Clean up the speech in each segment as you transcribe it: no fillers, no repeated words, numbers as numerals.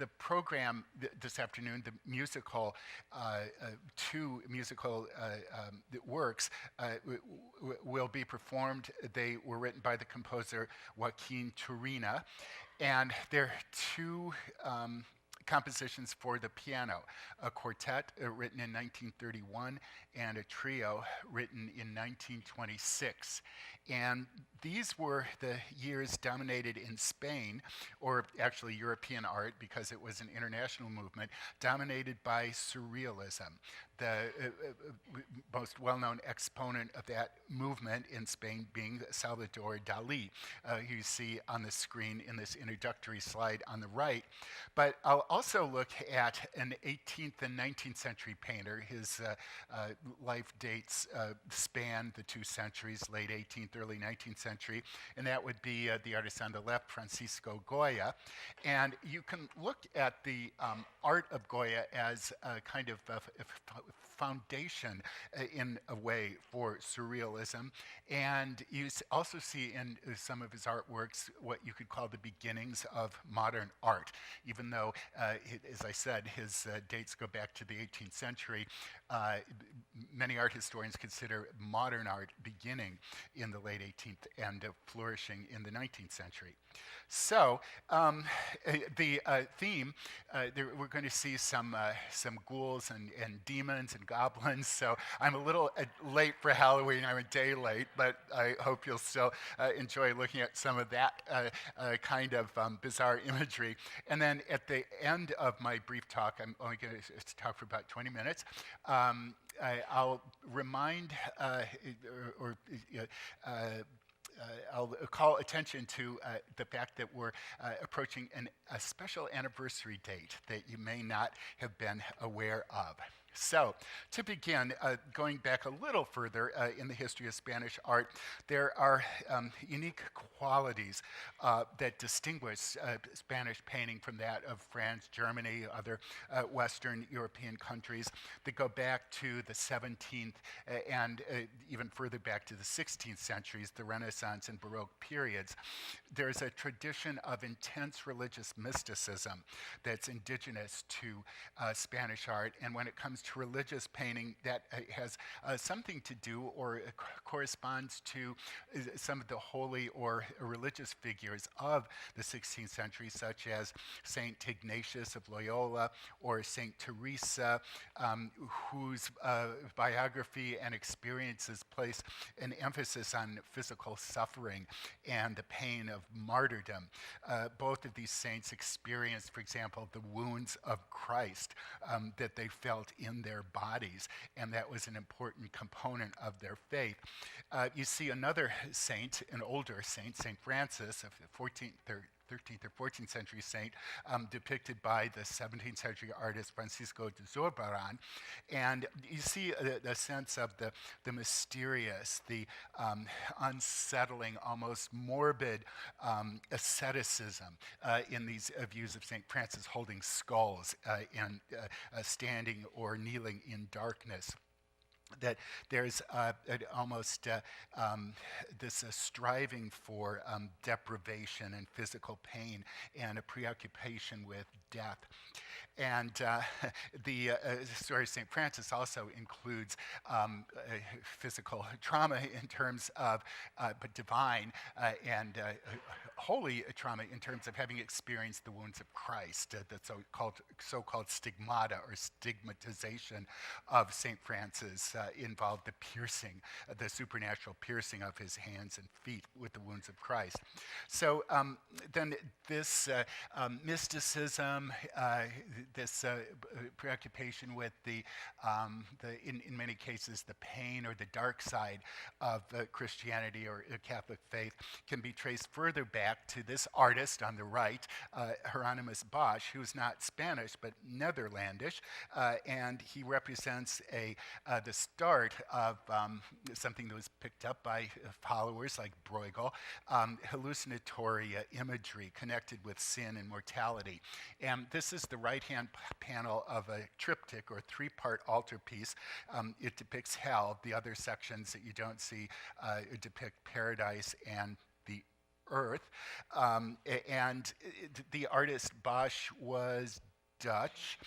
the program this afternoon, the musical, two musical works will be performed. They were written by the composer Joaquin Turina, and they're two compositions for the piano, a quartet written in 1931 and a trio written in 1926. And these were the years dominated in Spain, or actually European art because it was an international movement, dominated by Surrealism. The most well-known exponent of that movement in Spain being Salvador Dali, who you see on the screen in this introductory slide on the right. But I'll also look at an 18th and 19th century painter. His life dates span the two centuries, late 18th, early 19th century, and that would be the artist on the left, Francisco Goya. And you can look at the art of Goya as a kind of a foundation in a way for Surrealism. And you also see in some of his artworks what you could call the beginnings of modern art. Even though, as I said, his dates go back to the 18th century, many art historians consider modern art beginning in the late 18th and flourishing in the 19th century. So the theme, we're going to see some ghouls and demons and goblins. So I'm a little late for Halloween. I'm a day late, but I hope you'll still enjoy looking at some of that kind of bizarre imagery. And then at the end of my brief talk, I'm only going to talk for about 20 minutes. I'll remind I'll call attention to the fact that we're approaching a special anniversary date that you may not have been aware of. So, to begin, going back a little further in the history of Spanish art, there are unique qualities that distinguish Spanish painting from that of France, Germany, other Western European countries that go back to the 17th and even further back to the 16th centuries, the Renaissance and Baroque periods. There's a tradition of intense religious mysticism that's indigenous to Spanish art, and when it comes to religious painting, that has something to do or corresponds to some of the holy or religious figures of the 16th century, such as Saint Ignatius of Loyola or Saint Teresa, whose biography and experiences place an emphasis on physical suffering and the pain of martyrdom. Both of these saints experienced, for example, the wounds of Christ that they felt in their bodies, and that was an important component of their faith. You see another saint, an older saint, St. Francis, a 13th or 14th century saint, depicted by the 17th century artist Francisco de Zurbarán. And you see a sense of the mysterious, the unsettling, almost morbid asceticism in these views of St. Francis holding skulls and standing or kneeling in darkness. That there's almost this striving for deprivation and physical pain and a preoccupation with death. And the story of St. Francis also includes physical trauma in terms of, but divine and holy trauma in terms of having experienced the wounds of Christ, the so-called stigmata or stigmatization of St. Francis involved the piercing, the supernatural piercing of his hands and feet with the wounds of Christ. So then this mysticism, this preoccupation with in many cases, the pain or the dark side of Christianity or Catholic faith can be traced further back to this artist on the right, Hieronymus Bosch, who's not Spanish but Netherlandish, and he represents the start of something that was picked up by followers like Bruegel, hallucinatory imagery connected with sin and mortality. And this is the right-hand panel of a triptych or three-part altarpiece. It depicts hell. The other sections that you don't see depict paradise and the earth. And the artist Bosch was Dutch.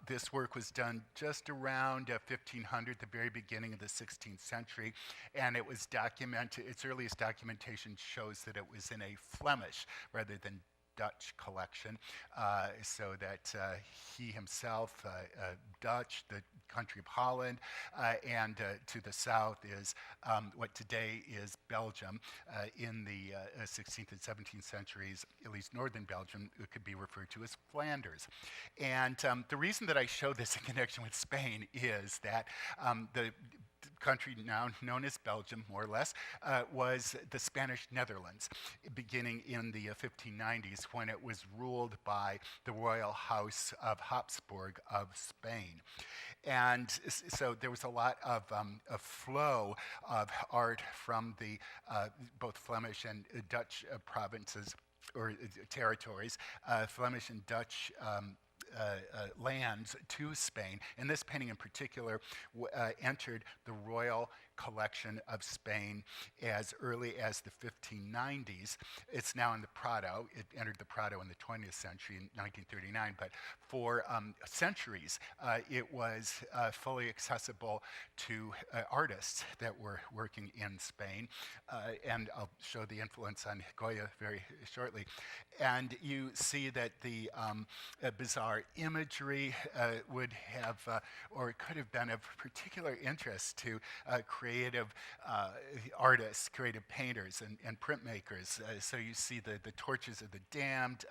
This work was done just around 1500, the very beginning of the 16th century, and it was documented. Its earliest documentation shows that it was in a Flemish rather than Dutch collection, so that he himself, Dutch, the country of Holland, and to the south is what today is Belgium. In the 16th and 17th centuries, at least northern Belgium, it could be referred to as Flanders. And the reason that I show this in connection with Spain is that the country now known as Belgium, more or less, was the Spanish Netherlands, beginning in the 1590s when it was ruled by the royal house of Habsburg of Spain. And so there was a lot of flow of art from the both Flemish and Dutch provinces or territories, Flemish and Dutch lands to Spain. And this painting in particular entered the royal collection of Spain as early as the 1590s. It's now in the Prado. It entered the Prado in the 20th century in 1939, but for centuries it was fully accessible to artists that were working in Spain. And I'll show the influence on Goya very shortly. And you see that the bizarre imagery would have, or could have been of particular interest to creative artists, creative painters and printmakers. So you see the torches of the damned,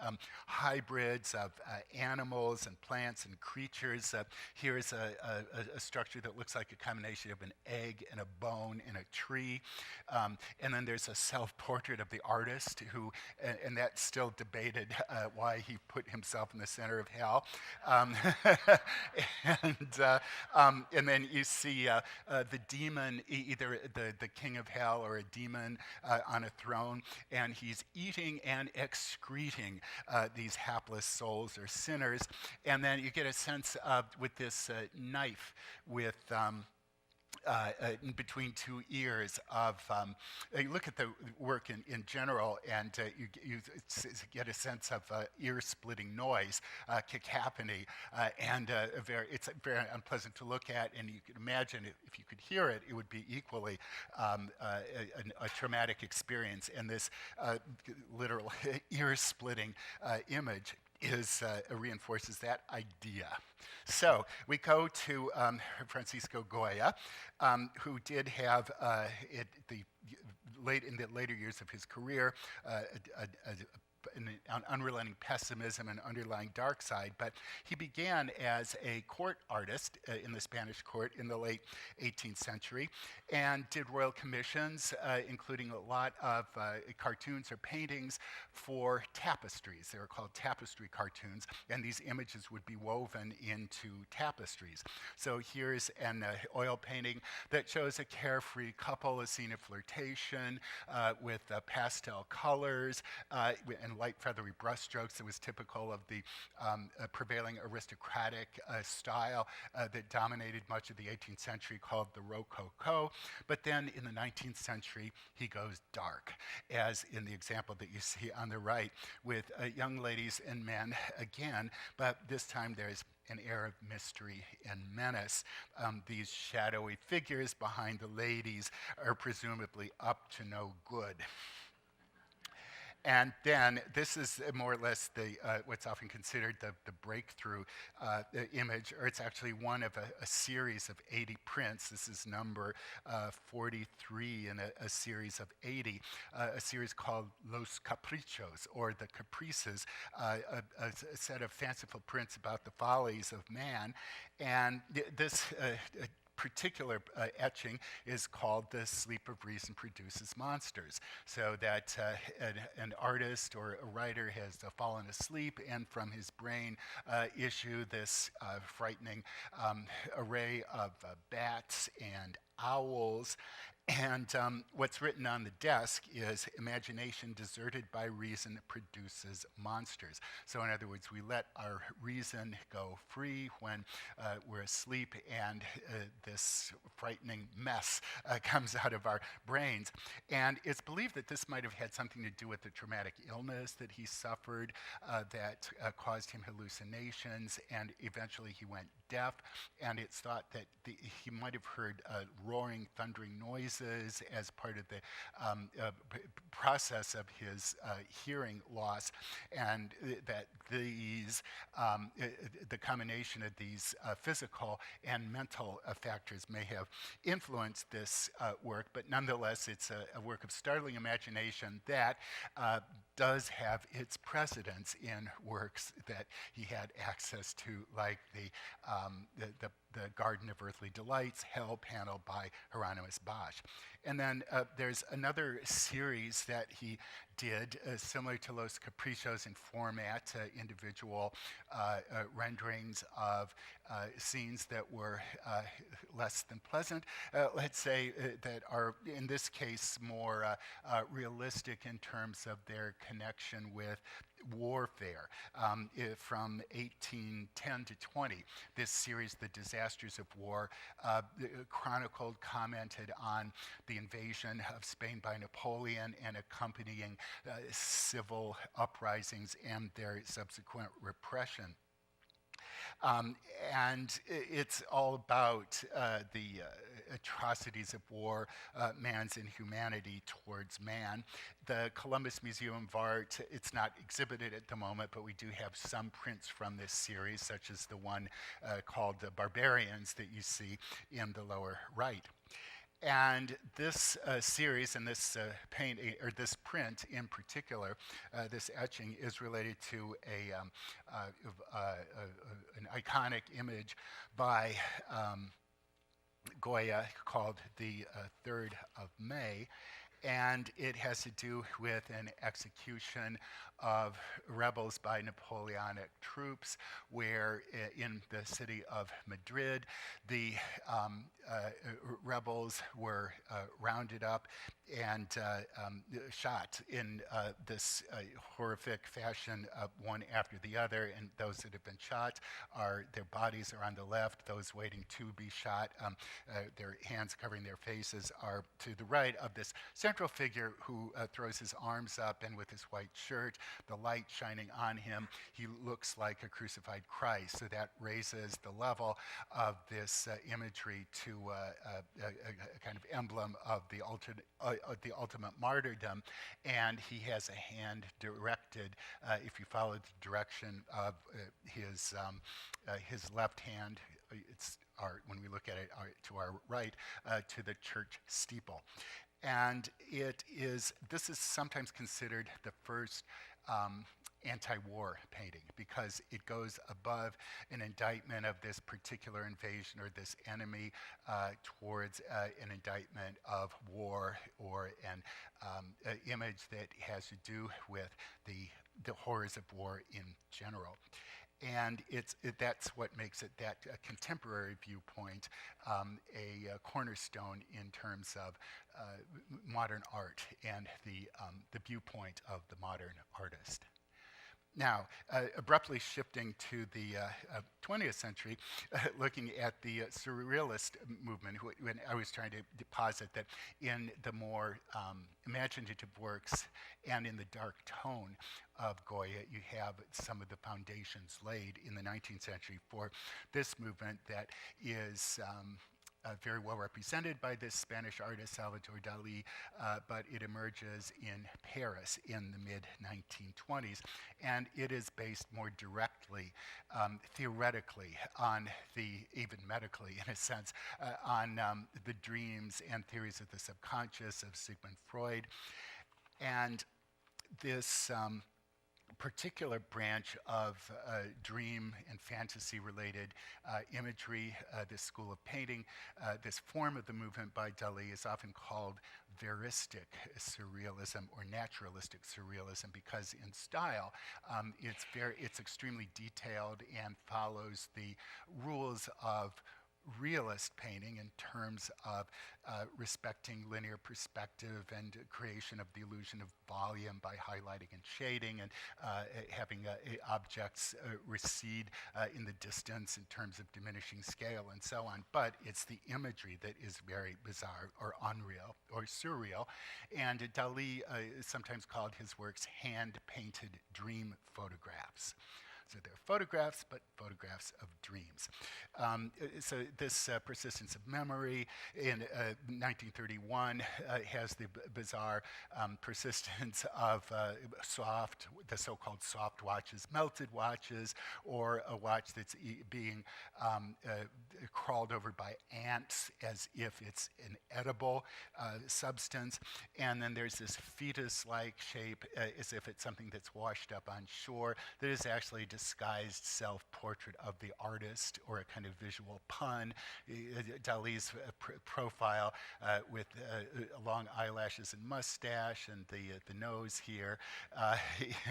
hybrids of animals and plants and creatures. Here's a structure that looks like a combination of an egg and a bone in a tree. And then there's a self-portrait of the artist who, and that's still debated why he put himself in the center of hell. And then you see the demon, either the king of hell or a demon on a throne, and he's eating and excreting these hapless souls or sinners. And then you get a sense of, with this knife with in between two ears of, you look at the work in general, and you get a sense of ear-splitting noise, cacophony, and it's very unpleasant to look at, and you can imagine if you could hear it, it would be equally a traumatic experience. And this literal ear-splitting image reinforces that idea. So we go to Francisco Goya, who did have in the later years of his career an unrelenting pessimism and underlying dark side, but he began as a court artist in the Spanish court in the late 18th century and did royal commissions, including a lot of cartoons or paintings for tapestries. They were called tapestry cartoons, and these images would be woven into tapestries. So here's an oil painting that shows a carefree couple, a scene of flirtation with pastel colors and light feathery brushstrokes that was typical of the prevailing aristocratic style that dominated much of the 18th century, called the Rococo. But then in the 19th century, he goes dark, as in the example that you see on the right, with young ladies and men again, but this time there's an air of mystery and menace. These shadowy figures behind the ladies are presumably up to no good. And then this is more or less what's often considered the breakthrough image, or it's actually one of a series of 80 prints. This is number 43 in a series of 80, a series called Los Caprichos, or the Caprices, a set of fanciful prints about the follies of man. And this particular etching is called The Sleep of Reason Produces Monsters, so that an artist or a writer has fallen asleep, and from his brain issue this frightening array of bats and owls. And what's written on the desk is imagination deserted by reason produces monsters. So in other words, we let our reason go free when we're asleep, and this frightening mess comes out of our brains. And it's believed that this might have had something to do with the traumatic illness that he suffered that caused him hallucinations, and eventually he went deaf. And it's thought that he might have heard roaring, thundering noises as part of the process of his hearing loss, and that the combination of these physical and mental factors may have influenced this work, but nonetheless it's a work of startling imagination that does have its precedence in works that he had access to, like the Garden of Earthly Delights, Hell Panel by Hieronymus Bosch. And then there's another series that he did, similar to Los Caprichos in format, individual renderings of scenes that were less than pleasant, let's say, that are, in this case, more realistic in terms of their connection with warfare. From 1810 to 20, this series, The Disasters of War, chronicled, commented on the invasion of Spain by Napoleon and accompanying civil uprisings and their subsequent repression. And it's all about the atrocities of war, man's inhumanity towards man. The Columbus Museum of Art, it's not exhibited at the moment, but we do have some prints from this series, such as the one called The Barbarians that you see in the lower right. And this series and this painting, or this print in particular, this etching is related to an iconic image by Goya called the 3rd of May. And it has to do with an execution of rebels by Napoleonic troops, where in the city of Madrid, the rebels were rounded up and shot in this horrific fashion, one after the other. And those that have been shot, their bodies are on the left. Those waiting to be shot, their hands covering their faces, are to the right of this central figure who throws his arms up, and with his white shirt, the light shining on him, he looks like a crucified Christ. So that raises the level of this imagery to a kind of emblem of the ultimate martyrdom. And he has a hand directed, if you follow the direction of his left hand, when we look at it to our right, to the church steeple. And this is sometimes considered the first anti-war painting, because it goes above an indictment of this particular invasion or this enemy towards an indictment of war, or an image that has to do with the horrors of war in general. And that's what makes it, that contemporary viewpoint, a cornerstone in terms of modern art and the viewpoint of the modern artist. Now, abruptly shifting to the 20th century, looking at the Surrealist movement, when I was trying to posit that in the more imaginative works and in the dark tone of Goya, you have some of the foundations laid in the 19th century for this movement that is very well represented by this Spanish artist, Salvador Dali, but it emerges in Paris in the mid-1920s, and it is based more directly, theoretically, on even medically in a sense, on the dreams and theories of the subconscious of Sigmund Freud. And this particular branch of dream and fantasy related imagery, this school of painting, this form of the movement by Dali is often called veristic surrealism or naturalistic surrealism, because in style it's extremely detailed and follows the rules of realist painting in terms of respecting linear perspective and creation of the illusion of volume by highlighting and shading and having objects recede in the distance in terms of diminishing scale and so on. But it's the imagery that is very bizarre or unreal or surreal. And Dali sometimes called his works hand-painted dream photographs. So they're photographs, but photographs of dreams. So this persistence of memory in 1931 has the bizarre persistence of the so-called soft watches, melted watches, or a watch that's being crawled over by ants as if it's an edible substance. And then there's this fetus-like shape as if it's something that's washed up on shore that is actually disguised self-portrait of the artist or a kind of visual pun. Dali's profile with long eyelashes and mustache and the nose here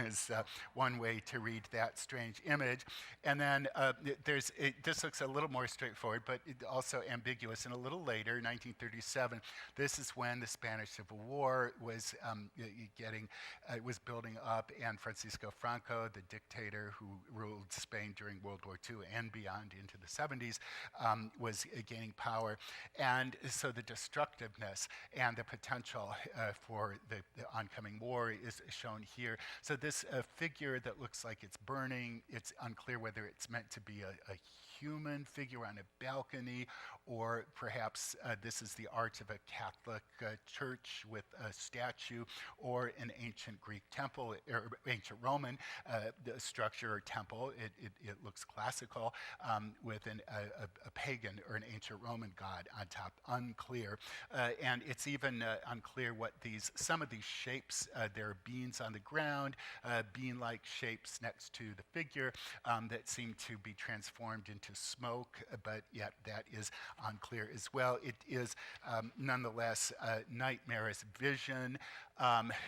is one way to read that strange image. And then this looks a little more straightforward, but also ambiguous. And a little later, 1937, this is when the Spanish Civil War was was building up, and Francisco Franco, the dictator who ruled Spain during World War II and beyond into the 70s, was gaining power. And so the destructiveness and the potential for the oncoming war is shown here. So this figure that looks like it's burning, it's unclear whether it's meant to be a human figure on a balcony, or perhaps this is the arch of a Catholic church with a statue, or an ancient Greek temple, or ancient Roman structure or temple. It looks classical with a pagan or an ancient Roman god on top, unclear. And it's even unclear what some of these shapes, there are beans on the ground, bean-like shapes next to the figure that seem to be transformed into smoke, but yet that is unclear as well. It is nonetheless a nightmarish vision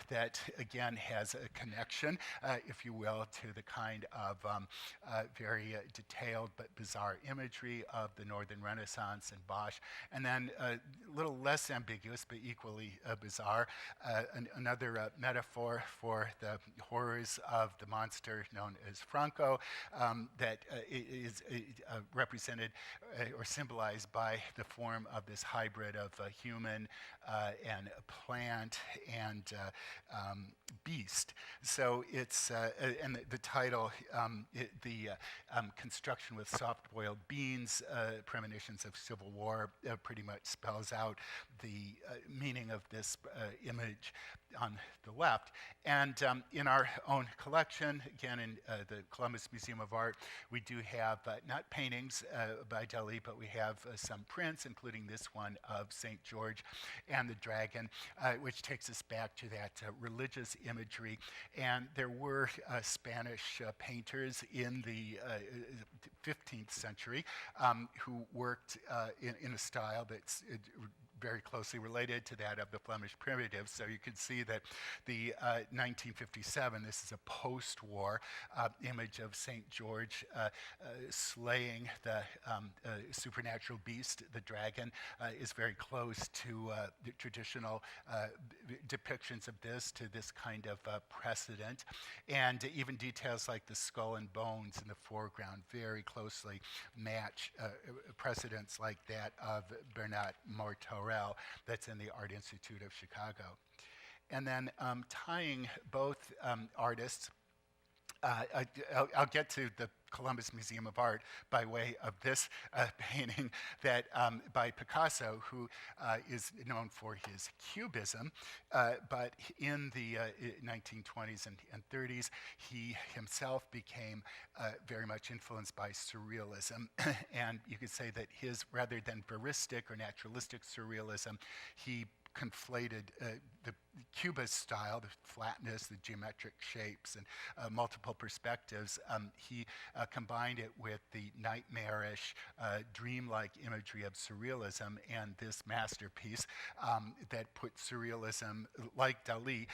that again has a connection, if you will, to the kind of very detailed but bizarre imagery of the Northern Renaissance and Bosch. And then a little less ambiguous but equally bizarre, another metaphor for the horrors of the monster known as Franco that is represented or symbolized by the form of this hybrid of a human and a plant and beast. So it's, and the title, the construction with soft-boiled beans, premonitions of Civil War, pretty much spells out the meaning of this image on the left. And in our own collection, again in the Columbus Museum of Art, we do have not paintings by Dali, but we have some prints, including this one of St. George and the Dragon, which takes us back to that religious imagery. And there were Spanish painters in the 15th century who worked in a style that's very closely related to that of the Flemish primitives. So you can see that the 1957, this is a post-war image of St. George slaying the supernatural beast, the dragon, is very close to the traditional depictions of this, to this kind of precedent. And even details like the skull and bones in the foreground very closely match precedents like that of Bernat Martorell that's in the Art Institute of Chicago. And then tying both artists, I'll get to the Columbus Museum of Art by way of this painting that by Picasso, who is known for his cubism, but in the 1920s and 30s, he himself became very much influenced by surrealism. And you could say that his, rather than veristic or naturalistic surrealism, he conflated the Cubist style, the flatness, the geometric shapes, and multiple perspectives. He combined it with the nightmarish, dreamlike imagery of surrealism, and this masterpiece that put surrealism, like Dali,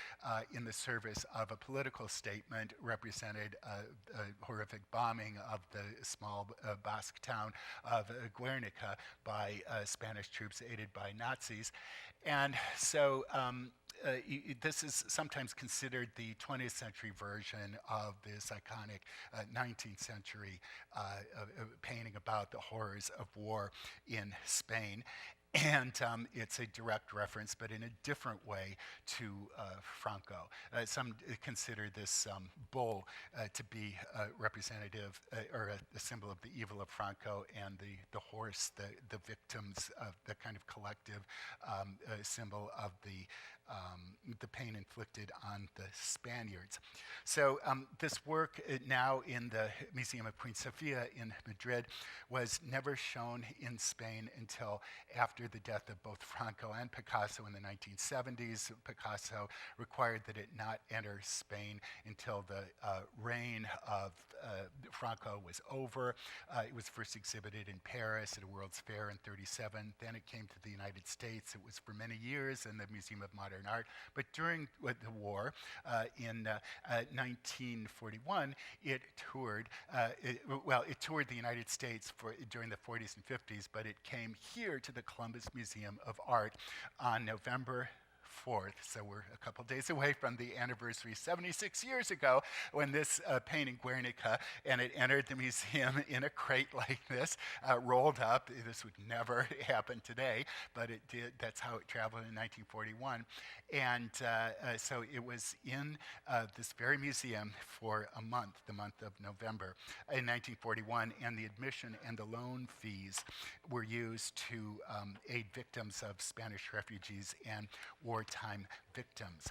in the service of a political statement, represented a horrific bombing of the small Basque town of Guernica by Spanish troops aided by Nazis. And so this is sometimes considered the 20th century version of this iconic 19th century painting about the horrors of war in Spain. And it's a direct reference, but in a different way, to Franco. Some consider this bull to be representative or a symbol of the evil of Franco, and the horse, the victims of the kind of collective symbol of the pain inflicted on the Spaniards. So this work now in the Museum of Queen Sofia in Madrid was never shown in Spain until after the death of both Franco and Picasso in the 1970s. Picasso required that it not enter Spain until the reign of Franco was over. It was first exhibited in Paris at a World's Fair in '37. Then it came to the United States. It was for many years in the Museum of Modern Art. But during the war, in 1941, it toured. It toured the United States during the 40s and 50s, but it came here to the Columbus Museum of Art on November 4th, so we're a couple days away from the anniversary 76 years ago when this painting, Guernica, and it entered the museum in a crate like this, rolled up. This would never happen today, but it did. That's how it traveled in 1941. And so it was in this very museum for a month, the month of November in 1941, and the admission and the loan fees were used to aid victims of Spanish refugees and wartime victims.